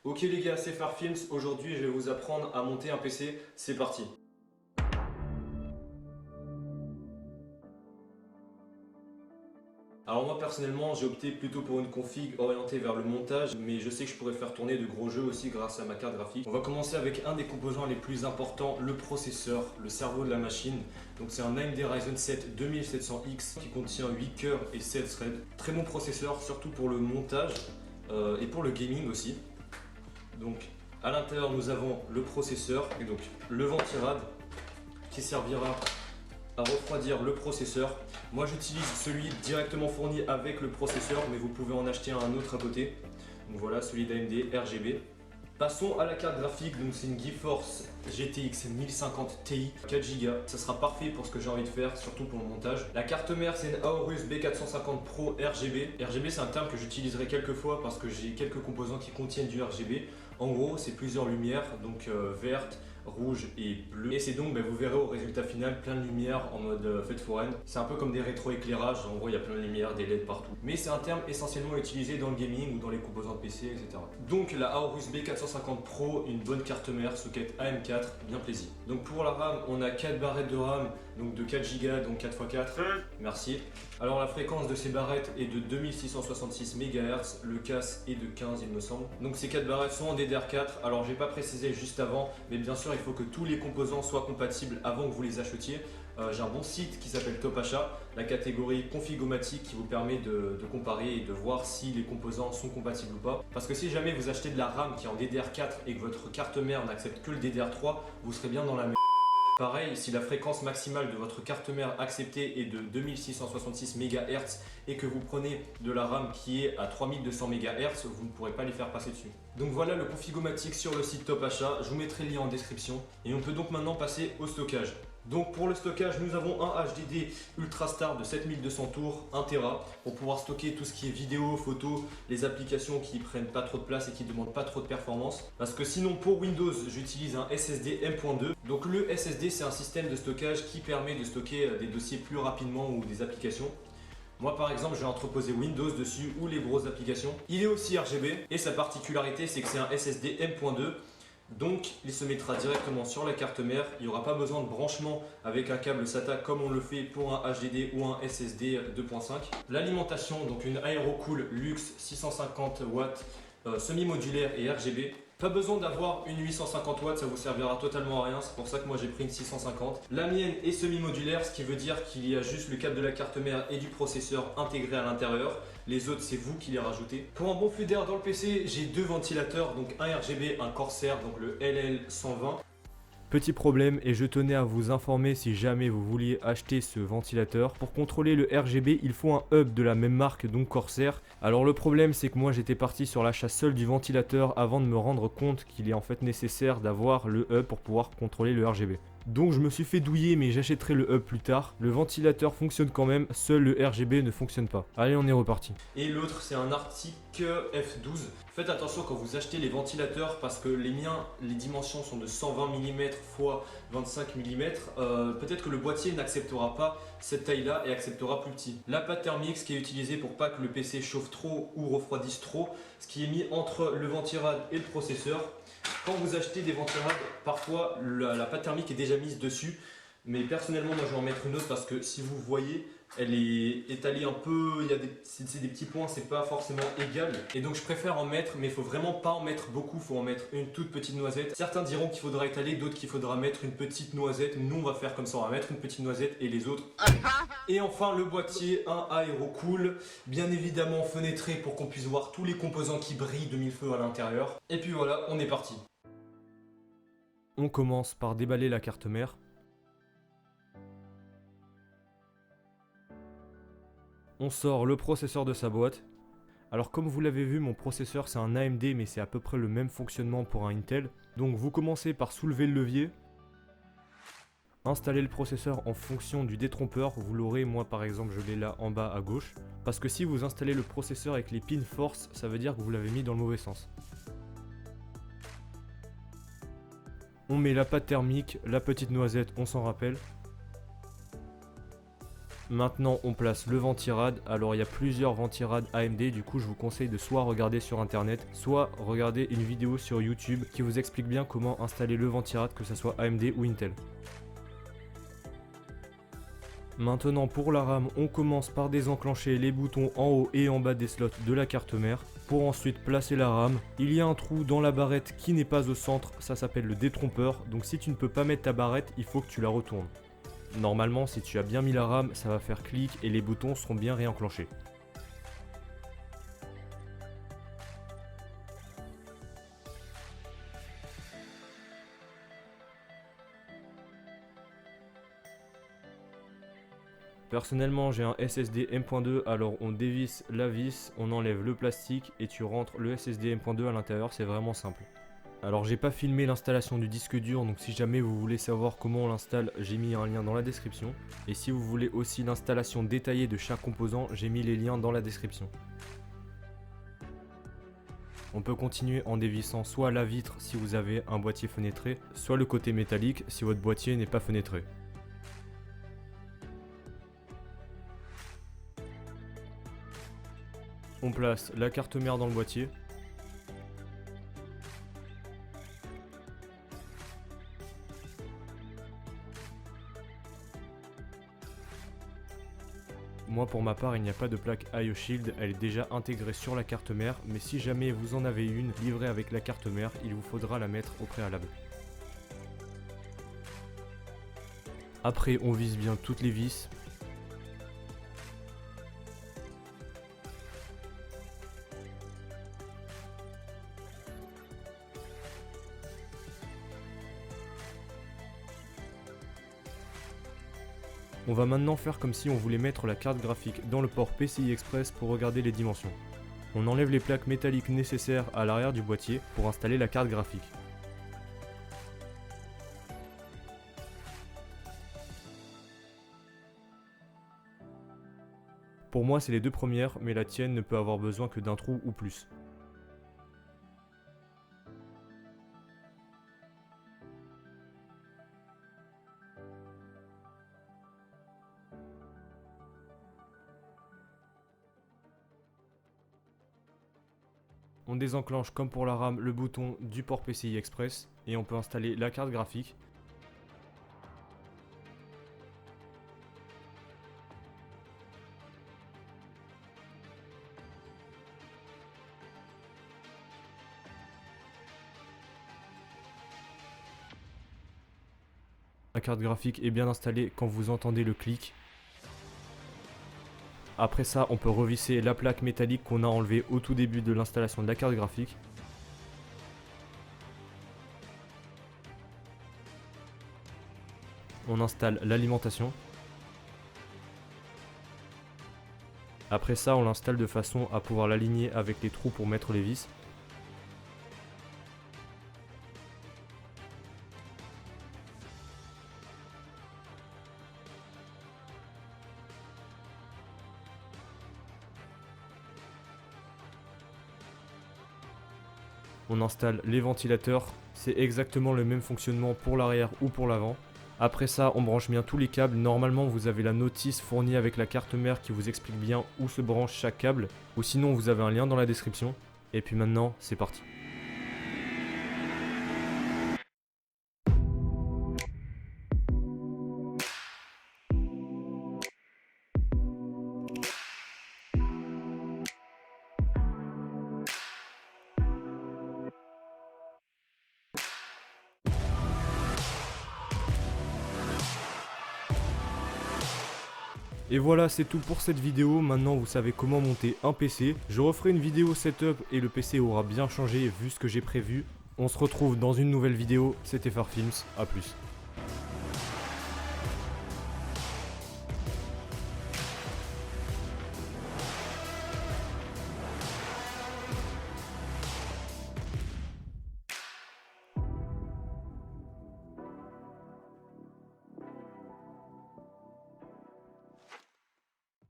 Ok les gars, c'est Farfilms, aujourd'hui je vais vous apprendre à monter un PC, c'est parti. Alors moi personnellement j'ai opté plutôt pour une config orientée vers le montage, mais je sais que je pourrais faire tourner de gros jeux aussi grâce à ma carte graphique. On va commencer avec un des composants les plus importants, le processeur, le cerveau de la machine. Donc c'est un AMD Ryzen 7 2700X qui contient 8 cœurs et 7 threads. Très bon processeur, surtout pour le montage et pour le gaming aussi. Donc à l'intérieur nous avons le processeur et donc le ventirad qui servira à refroidir le processeur. Moi j'utilise celui directement fourni avec le processeur, mais vous pouvez en acheter un autre à côté. Donc voilà, celui d'AMD RGB. Passons à la carte graphique, donc c'est une GeForce GTX 1050 Ti 4Go. Ça sera parfait pour ce que j'ai envie de faire, surtout pour le montage. La carte mère c'est une Aorus B450 Pro RGB. RGB c'est un terme que j'utiliserai quelques fois parce que j'ai quelques composants qui contiennent du RGB. En gros c'est plusieurs lumières, donc verte, rouge et bleu. Et c'est donc, vous verrez au résultat final, plein de lumière en mode fête foraine. C'est un peu comme des rétroéclairages, en gros il y a plein de lumière, des LED partout. Mais c'est un terme essentiellement utilisé dans le gaming ou dans les composants de PC, etc. Donc la Aorus B450 Pro, une bonne carte mère, socket AM4, bien plaisir. Donc pour la RAM, on a 4 barrettes de RAM, donc de 4 Go, donc 4x4. Merci. Alors la fréquence de ces barrettes est de 2666 MHz, le CAS est de 15 il me semble. Donc ces 4 barrettes sont en DDR4, alors j'ai pas précisé juste avant, mais bien sûr il faut que tous les composants soient compatibles avant que vous les achetiez. J'ai un bon site qui s'appelle Top Achat, la catégorie Configomatique qui vous permet de comparer et de voir si les composants sont compatibles ou pas. Parce que si jamais vous achetez de la RAM qui est en DDR4 et que votre carte mère n'accepte que le DDR3, vous serez bien dans la merde. Pareil, si la fréquence maximale de votre carte mère acceptée est de 2666 MHz et que vous prenez de la RAM qui est à 3200 MHz, vous ne pourrez pas les faire passer dessus. Donc voilà le Configomatique sur le site Top Achat, je vous mettrai le lien en description. Et on peut donc maintenant passer au stockage. Donc pour le stockage, nous avons un HDD Ultrastar de 7200 tours, 1 Tera, pour pouvoir stocker tout ce qui est vidéo, photo, les applications qui prennent pas trop de place et qui demandent pas trop de performance. Parce que sinon pour Windows, j'utilise un SSD M.2. Donc le SSD c'est un système de stockage qui permet de stocker des dossiers plus rapidement ou des applications. Moi par exemple je vais entreposer Windows dessus ou les grosses applications. Il est aussi RGB et sa particularité c'est que c'est un SSD M.2. Donc il se mettra directement sur la carte mère, il n'y aura pas besoin de branchement avec un câble SATA comme on le fait pour un HDD ou un SSD 2.5. L'alimentation, donc une Aerocool Luxe 650 watts semi-modulaire et RGB. Pas besoin d'avoir une 850 watts, ça vous servira totalement à rien, c'est pour ça que moi j'ai pris une 650. La mienne est semi-modulaire, ce qui veut dire qu'il y a juste le câble de la carte mère et du processeur intégré à l'intérieur. Les autres, c'est vous qui les rajoutez. Pour un bon flux d'air dans le PC, j'ai deux ventilateurs, donc un RGB, un Corsair, donc le LL120. Petit problème, et je tenais à vous informer si jamais vous vouliez acheter ce ventilateur. Pour contrôler le RGB, il faut un hub de la même marque, donc Corsair. Alors le problème c'est que moi j'étais parti sur l'achat seul du ventilateur avant de me rendre compte qu'il est en fait nécessaire d'avoir le hub pour pouvoir contrôler le RGB. Donc je me suis fait douiller, mais j'achèterai le hub plus tard. Le ventilateur fonctionne quand même, seul le RGB ne fonctionne pas. Allez, on est reparti. Et l'autre c'est un Arctic F12. Faites attention quand vous achetez les ventilateurs parce que les miens, les dimensions sont de 120 mm x 25 mm. Peut-être que le boîtier n'acceptera pas cette taille là et acceptera plus petit. La pâte thermique, ce qui est utilisé pour pas que le PC chauffe trop ou refroidisse trop, ce qui est mis entre le ventirad et le processeur. Quand vous achetez des ventirad, parfois la pâte thermique est déjà mise dessus. Mais personnellement, moi je vais en mettre une autre parce que si vous voyez, elle est étalée un peu, c'est des petits points, c'est pas forcément égal. Et donc je préfère en mettre, mais il faut vraiment pas en mettre beaucoup, il faut en mettre une toute petite noisette. Certains diront qu'il faudra étaler, d'autres qu'il faudra mettre une petite noisette. Nous on va faire comme ça, on va mettre une petite noisette et les autres. Et enfin le boîtier, un Aerocool, bien évidemment fenêtré pour qu'on puisse voir tous les composants qui brillent de mille feux à l'intérieur. Et puis voilà, on est parti. On commence par déballer la carte mère. On sort le processeur de sa boîte. Alors comme vous l'avez vu, mon processeur c'est un AMD mais c'est à peu près le même fonctionnement pour un Intel. Donc vous commencez par soulever le levier. Installer le processeur en fonction du détrompeur, vous l'aurez, moi par exemple je l'ai là en bas à gauche. Parce que si vous installez le processeur avec les pins force, ça veut dire que vous l'avez mis dans le mauvais sens. On met la pâte thermique, la petite noisette, on s'en rappelle. Maintenant on place le ventirad. Alors il y a plusieurs ventirad AMD, du coup je vous conseille de soit regarder sur internet, soit regarder une vidéo sur YouTube qui vous explique bien comment installer le ventirad, que ce soit AMD ou Intel. Maintenant pour la RAM, on commence par désenclencher les boutons en haut et en bas des slots de la carte mère pour ensuite placer la RAM. Il y a un trou dans la barrette qui n'est pas au centre, ça s'appelle le détrompeur, donc si tu ne peux pas mettre ta barrette, il faut que tu la retournes. Normalement, si tu as bien mis la RAM, ça va faire clic et les boutons seront bien réenclenchés. Personnellement, j'ai un SSD M.2, alors on dévisse la vis, on enlève le plastique et tu rentres le SSD M.2 à l'intérieur, c'est vraiment simple. Alors j'ai pas filmé l'installation du disque dur, donc si jamais vous voulez savoir comment on l'installe, j'ai mis un lien dans la description. Et si vous voulez aussi l'installation détaillée de chaque composant, j'ai mis les liens dans la description. On peut continuer en dévissant soit la vitre si vous avez un boîtier fenêtré, soit le côté métallique si votre boîtier n'est pas fenêtré. On place la carte mère dans le boîtier. Moi pour ma part il n'y a pas de plaque IO Shield, elle est déjà intégrée sur la carte mère, mais si jamais vous en avez une livrée avec la carte mère, il vous faudra la mettre au préalable. Après on visse bien toutes les vis. On va maintenant faire comme si on voulait mettre la carte graphique dans le port PCI Express pour regarder les dimensions. On enlève les plaques métalliques nécessaires à l'arrière du boîtier pour installer la carte graphique. Pour moi c'est les deux premières, mais la tienne ne peut avoir besoin que d'un trou ou plus. On désenclenche comme pour la RAM le bouton du port PCI Express et on peut installer la carte graphique. La carte graphique est bien installée quand vous entendez le clic. Après ça, on peut revisser la plaque métallique qu'on a enlevée au tout début de l'installation de la carte graphique. On installe l'alimentation. Après ça, on l'installe de façon à pouvoir l'aligner avec les trous pour mettre les vis. On installe les ventilateurs, c'est exactement le même fonctionnement pour l'arrière ou pour l'avant. Après ça, on branche bien tous les câbles. Normalement, vous avez la notice fournie avec la carte mère qui vous explique bien où se branche chaque câble. Ou sinon, vous avez un lien dans la description. Et puis maintenant, c'est parti. Et voilà, c'est tout pour cette vidéo. Maintenant vous savez comment monter un PC. Je referai une vidéo setup et le PC aura bien changé vu ce que j'ai prévu. On se retrouve dans une nouvelle vidéo. C'était Farfilms, à plus.